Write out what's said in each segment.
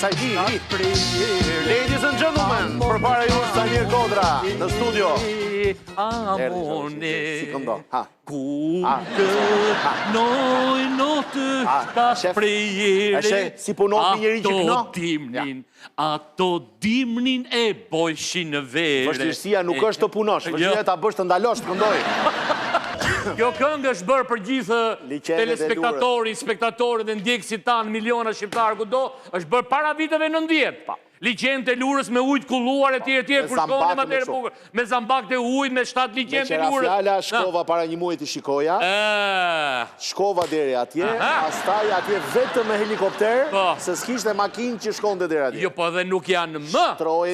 Ladies and gentlemen, përpara ju është Samir Kodra në studio. Amone, Noi notë, ta shprejere, si punon njëri që këno? Ato dimnin e bojshin në vere. Vështirësia nuk është të punosh, vështirësia ta bësh të ndalosh të këndoj. Kjo këngë është bërë për gjithë spektatorët dhe ndjekësit tanë, miliona shqiptarë kudo, është bërë para viteve 90. Liqenë të lurës me ujtë kulluar e tjerë përshkonë më tërë bukër. Me zambak të ujtë, me 7 liqenë të lurës. Me qera fjalla, shkova para një muajt i shikoja. Shkova deri atje, pastaj atje vetëm me helikopter, se s'kishte makinë që shkonte deri atje. Jo, po dhe nuk janë më,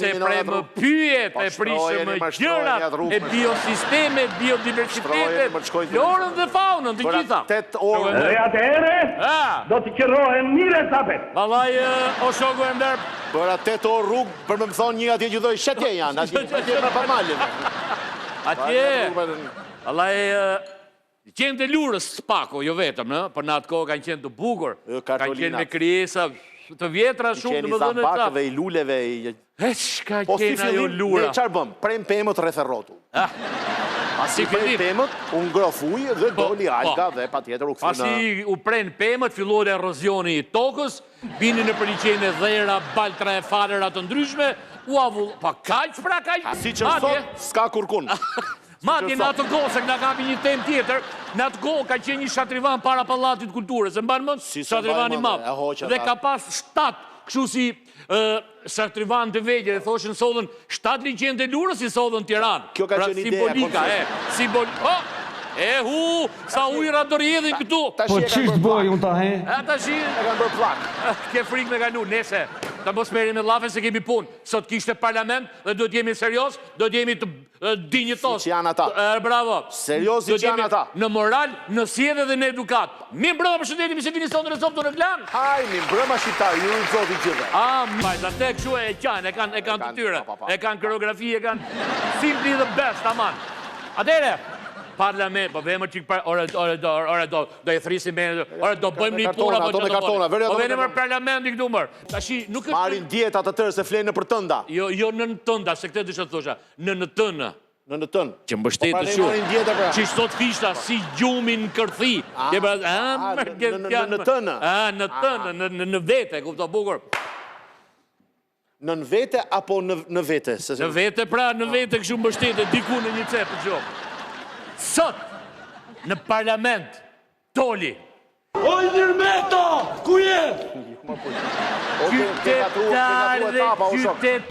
se prej më pyet, e prishë më gjërat, e biosistemet, biodiversitetet, florën dhe faunën, të gjitha. Dhe atëhere, do t'i qërohen mire tapet. Valaj, o shoku e ndërë. Për atë 8 orë rrugë, për me më thonë një atje gjithoj, shetje janë, atje me përmalje. Atje, Allah qenë të lurës spako, jo vetëm, për në atë kohë kanë qenë të bukur, kanë qenë me kryesa të vjetra shumë të më dhënë të zambakëve, i luleve, shka qenë ajo lura. Ne qarë bëm, prejmë pemët rreth e rrotu. Pasi prejmë pemët, unë grof ujë dhe doli alga dhe pa tjetër u këthu në... Pasi u prejnë pemët, fillore erozioni i tokës, bini në përliqene dhera, baltra e farerat të ndryshme, u avull... Pa kaq, pra kaq... Si që sot, s'ka kurkun. Matje në atë kohë, se këna kapi një tem tjetër, në atë kohë ka qenë një shatrivan para Pallatit Kulturës, e mbanë mënë? Shatrivan i madhë. Dhe ka pas 7, kështu si shatrivan të vegje, dhe thoshën sodhen 7 liqenë të lurës i sodhen Tiranë. Kjo ka qenë ideja, simbolika, sa ujra do rjedhin këtu. Po qishtë bëj unë ta he? Ta shi, e kanë bërë plak. Ke frikë me kalu, nese, ta mos meri me lafe se kemi punë. Sot kishte parlament dhe do t'jemi serios, do t'jemi të dinjitos. Si që janë ata. Bravo. Serios si që janë ata. Në moral, në sjede dhe në edukat. Mi mbrëma për shëndetim se vini sonë në rezop të reklam. Haj, mi mbrëma shqiptarë, ju në zotin gjithë. Majtë, atë këshu e qanë, e kanë të tyre, e kanë koreografi, e kanë simply the best, aman. Atere, parlament, po vemër qikë për, ore do e thrisim me, ore do bëjmë një puna, po vene mërë parlament i këtu mërë. Tashi, nuk është... Marin djetat të tërë se flenë për tënda. Jo në tënda, se këtë dëshë të thosha, në tënë. Në tënë. Që mbështetë të shumë. Që sot fishta si gjumin kërthi. Në tënë. Në tënë, në vete, kupto bukur. Në vete apo në vete? Në vete, pra, në vete këshu mbështetë, diku në një cepë që. Sot, në parlament, toli. O Njërmeto, ku je? Qytetarë dhe qytet...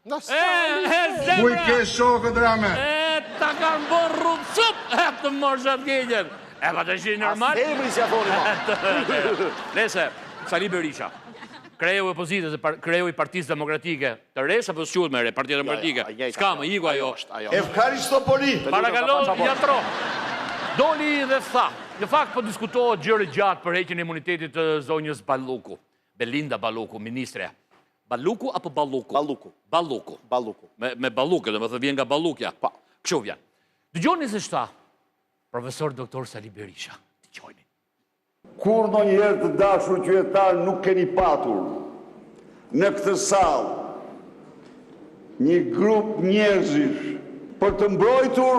Ku i ke shokët rame? Ta kanë bërë rrugë sëp, të morshat gjenjen. Pa të shi normal. A themri si a thoni ma. Nese, Sali Berisha, kreu opozitës, kreu i Partisë Demokratike, të resë apo s'quhet me re, Partia Demokratike. S'ka më, iku ajo. Evkaristopoli. Parakalon, jatro. Doli dhe tha, në fakt po diskutohet gjëre gjatë për heqjen e imunitetit të zonjës Balluku. Belinda Balluku, ministre. Balluku apo Balluku? Balluku. Balluku. Balluku. Me Balluke, dhe me thë vjen nga Ballukja. Pa, kështu vjen. Dëgjoni se shta, profesor doktor Sali Berisha. Dëgjoni. Kur në njerë të dashur qytetar nuk keni patur në këtë salë një grup njerëzish për të mbrojtur,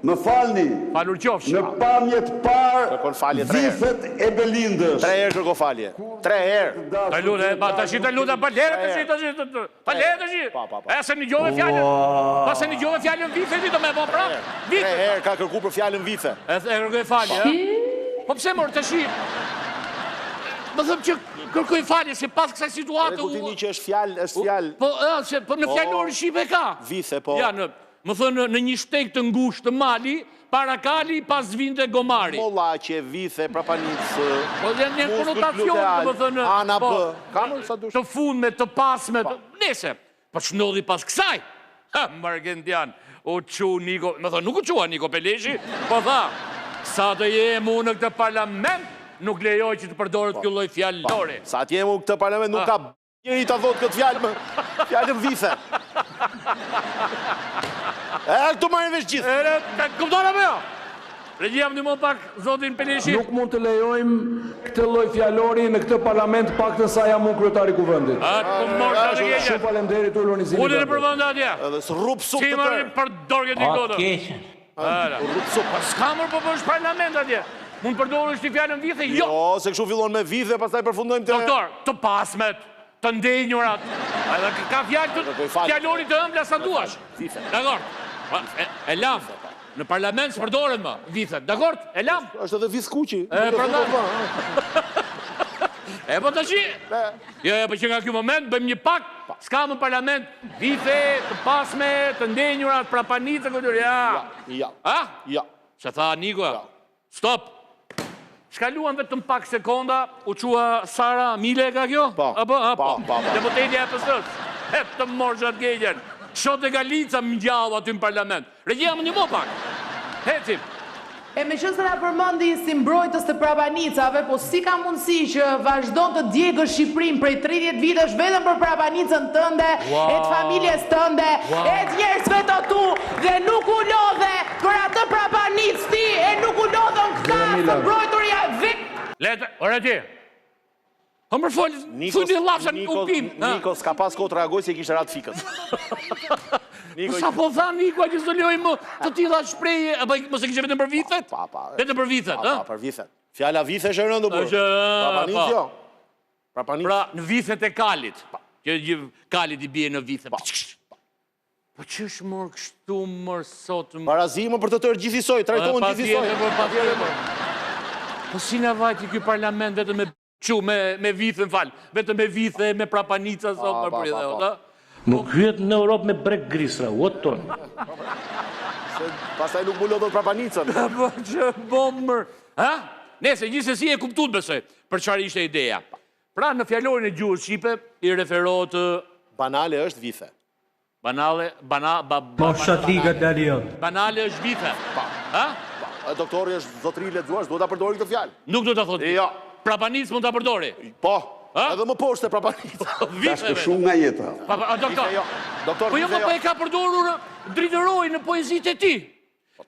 më falni, në pamjet parë vifet e Belindës. 3 herë kërko falje. 3 herë. Ta shi të luta, pa lere të shi. Pa lere të shi. E se një gjove fjallën. Pa se një gjove fjallën vife, ti do me bo pra. 3 herë ka kërku për fjallën vife. E kërkoj falje, Po pse mërë të shi? Më thëmë që kërkoj falje, se pas kësaj situatë... Rekutini që është fjallë... Po në fjallori Shqipe ka. Vife, po... Më thënë, në një shtek të ngushtë të Mali, para Kali, pas vinte Gomari. Molla që vife, prapanicë... Po dhe një konotacion, më thënë... Ana bë... Kamë, sa dush... Të fundme, të pasme, nese. Po shnodhi pas kësaj. Margendian, u qu Niko... Më thënë, nuk u qua Niko Peleshi, po tha, sa të jemu në këtë parlament, nuk lejoj që të përdorët kjo lloj fjallore. Sa të jemu në këtë parlament, nuk ka njëri të thotë këtë fjallën vife. Këtu marrin vesh gjithë. Kuptona me jo? Regjia më ndihmon pak zotin Peleshi. Nuk mund të lejojmë këtë lloj fjalori në këtë parlament, paktën sa jam unë kryetari i kuvendit. Shumë faleminderit urbanizimit. Ulën për vend atje. Edhe s'rrup sup Si të më tërë. për dorë ti godo. Rrup sup. S'kamër po bësh parlament atje. Mund përdorësh ti fjalën vithe? Jo. Jo, se kështu fillon me vithe, pastaj përfundojmë te Doktor, të pasmet, të ndenjurat. Edhe ka fjalë të fjalori të ëmbla sa duash. Dakor. E lam. Në parlament s'përdoren më vithet. Dakor? E lam. Është edhe viskuqi. E po tash. Jo, po që nga ky moment bëjmë një pak, s'ka më parlament, vithe, të pasme, të ndenjurat, prapanicë këtu. Ja. Ja. Ha? Ja. Ç'a tha Niko? Stop. Shkaluan vetëm pak sekonda, u qua Sara Mile ka kjo? Po. Po. Deputeti e PS-s. Të morshat gejgjen. Shote Galica më gjallë aty në parlament. Regjia më ndihmo pak. Hecim. E me që se na përmëndi si mbrojtës të prapanicave, po si ka mundësi që vazhdon të djegësh Shqipërinë prej 30 vitesh vetëm për prapanicën tënde, e të familjes tënde, e të njerëzve të tu, dhe nuk u lodhe për atë prapanicë ti, e nuk u lodhën këta të mbrojtëria Letë, ore ti. Hëm për folë, thundi lafsha në upim. Niko s'ka pas kohë të reagoj se i kishte ratë fikës. Sa po tha Niko, që s'do lojë më të tilla shprehje, apo mos e kishe vetëm për vithet? Vetëm për vithet, ë? Për vithet. Fjala vithe është e rëndë burr. Prapanicë jo. Prapanicë. Pra, në vithet e Kalit. Që Kalit i bie në vithe. Po ç'është mor kështu mor sot? Parazimën për të tërë gjithësoj, trajtohen gjithësoj. Po si na vajti ky parlament vetëm me vithe, fal. Vetëm me vithe, me prapanica sot për pridhe, Nuk hyet në Europë me brek grisra, o tonë. Pastaj nuk mu lodhët prapanicën. Po që bomër. Ha? Nese, gjithsesi e kuptut besoj, për çfarë ishte ideja. Pra në fjalorin e gjuhës shqipe i referohet të Banale është vithe. Banale është vithe. Ha? Doktori është zotëri lexuar, do ta përdori këtë fjalë. Nuk do ta thotë. Jo. Prapanicë mund ta përdori. Po. Edhe më poshtë prapanicë. Dashkë shumë nga jeta. Doktor, po jo më e ka përdorur dritëroi në poezitë e tij.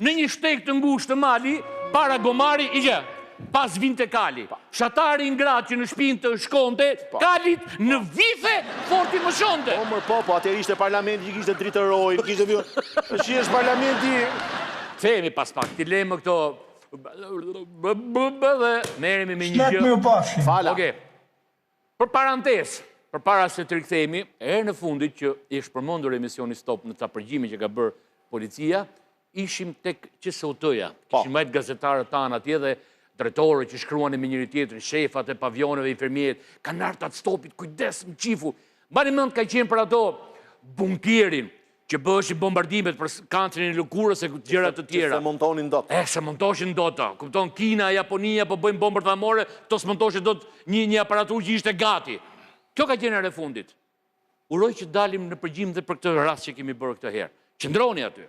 Në një shteg të ngushtë të mali, para gomari i gjë. Pas vinte Kali. Shatari ngrat që në shtëpinë të shkonte, Kalit në vithe forti më shonte. Po, atëherë ishte parlamenti që kishte dritëroi, kishte vjen. Tash është parlamenti. Themi pas pak, ti lejmë këto dhe merremi me një gjë. Fala. Okej. Për parantesë, përpara se të rikthehemi, herë në fundit që ishte përmendur emisioni Stop në ta përgjigje që ka bërë policia, ishim tek QSOT-ja. Kishim mbajt gazetarët tanë atje dhe drejtorët që shkruanin me njëri tjetrin, shefat e pavioneve, infermierët, kanë ardhur atë Stopit, kujdes më qifu. Mbani mend ka qenë për ato bunkerin që bëheshin bombardimet për kancrin e lëkurës e gjëra të tjera. Se montonin dot. Se montoshin dot. Kupton, Kina, Japonia po bëjnë bombë bërthamore, to s'montoshin dot një aparatur që ishte gati. Kjo ka qenë e fundit. Uroj që dalim në përgjigje dhe për këtë rast që kemi bërë këtë herë. Qëndroni aty.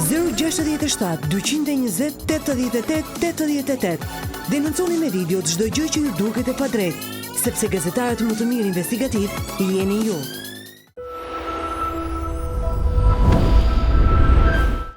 067 220 88 88. Denonconi me video çdo gjë që ju duket e padrejtë, sepse gazetarët më të mirë investigativ jeni ju.